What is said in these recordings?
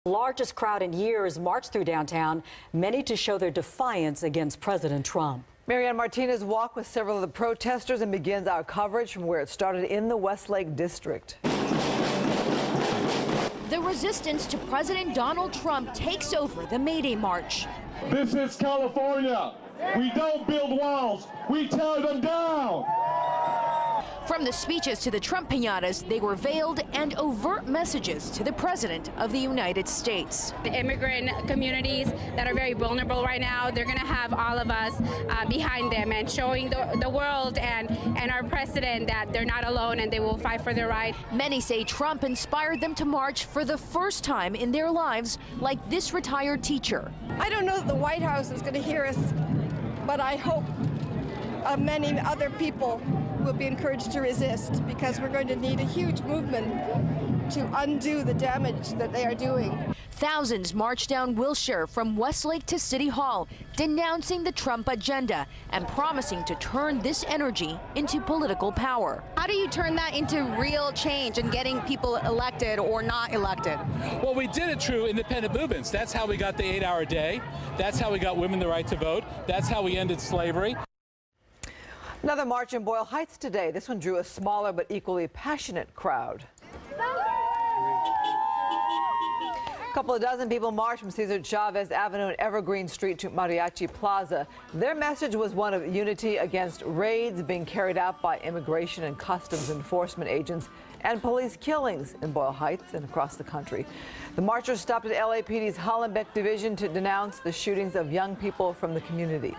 Largest crowd in years marched through downtown, many to show their defiance against President Trump. Marianne Martinez walked with several of the protesters and begins our coverage from where it started in the Westlake district. The resistance to President Donald Trump takes over the May Day March. This is California. We don't build walls, we tear them down. From the speeches to the Trump piñatas, they were veiled and overt messages to the President of the United States. The immigrant communities that are very vulnerable right now, they're going to have all of us behind them and showing the world and our president that they're not alone and they will fight for their right. Many say Trump inspired them to march for the first time in their lives, like this retired teacher. I don't know that the White House is going to hear us, but I hope many other people will be encouraged to resist, because we're going to need a huge movement to undo the damage that they are doing. Thousands marched down Wilshire from Westlake to City Hall, denouncing the Trump agenda and promising to turn this energy into political power. How do you turn that into real change and getting people elected or not elected? Well, we did it through independent movements. That's how we got the 8-hour day. That's how we got women the right to vote. That's how we ended slavery. Another march in Boyle Heights today. This one drew a smaller but equally passionate crowd. A couple of dozen people marched from Cesar Chavez Avenue and Evergreen Street to Mariachi Plaza. Their message was one of unity against raids being carried out by immigration and customs enforcement agents and police killings in Boyle Heights and across the country. The marchers stopped at LAPD's Hollenbeck Division to denounce the shootings of young people from the community.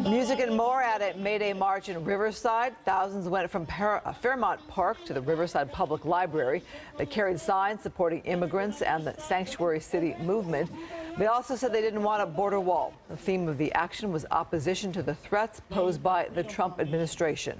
Music and more at a May Day march in Riverside. Thousands went from Fairmount Park to the Riverside Public Library. They carried signs supporting immigrants and the Sanctuary City movement. They also said they didn't want a border wall. The theme of the action was opposition to the threats posed by the Trump administration.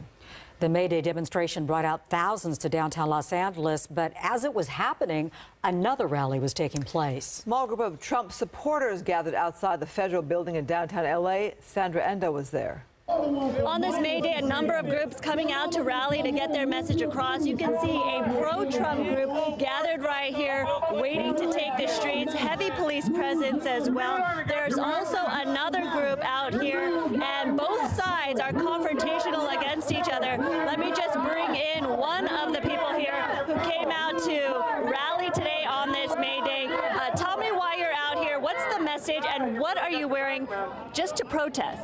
The May Day demonstration brought out thousands to downtown Los Angeles, but as it was happening, another rally was taking place. A small group of Trump supporters gathered outside the federal building in downtown L.A. Sandra Endo was there. On this May Day, a number of groups coming out to rally to get their message across. You can see a pro-Trump group gathered right here, waiting to take the streets. Heavy police presence as well. There's also another group out here, and both sides are confrontational against each other. Let me just bring in one of the people here who came out to rally today on this May Day. Tell me why you're out here. What's the message, and what are you wearing just to protest?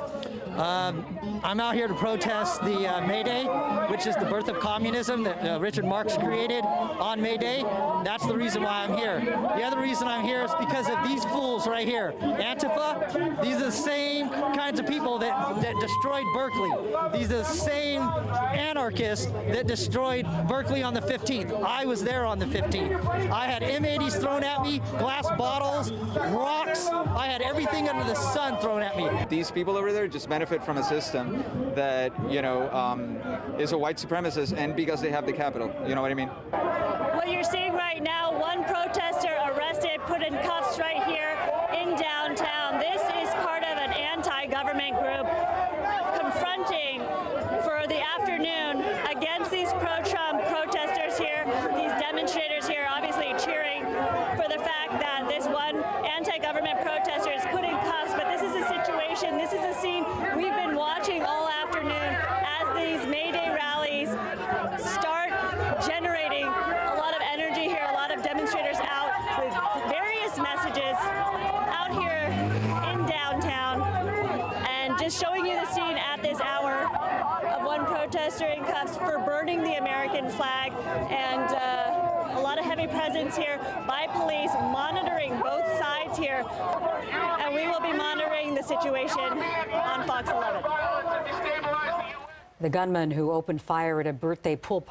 I'm out here to protest the May Day, which is the birth of communism that Richard Marx created on May Day. That's the reason why I'm here. The other reason I'm here is because of these fools right here. Antifa, these are the same kinds of people that destroyed Berkeley. These are the same anarchists that destroyed Berkeley on the 15th. I was there on the 15th. I had M80s thrown at me, glass bottles, rocks. I had everything under the sun thrown at me. These people over there just benefit from a system that, is a white supremacist, and because they have the Capitol. You know what I mean? What you're seeing right now, one protester arrested, put in cuffs right here in downtown. This is part of an anti-government group confronting for the afternoon against these pro-Trump protesters here, these demonstrators here, obviously cheering for the fact that this one anti-government protester is put in cuffs. But this is a situation, this is a scene we've been watching all afternoon as these May Day rallies start generating a lot of energy here, a lot of demonstrators out with various messages out here in downtown, and just showing you the scene at this hour of one protester in cuffs for burning the American flag, and a lot of heavy presence here by police monitoring both sides here, and we will be monitoring the situation on Fox 11. The gunman who opened fire at a birthday pool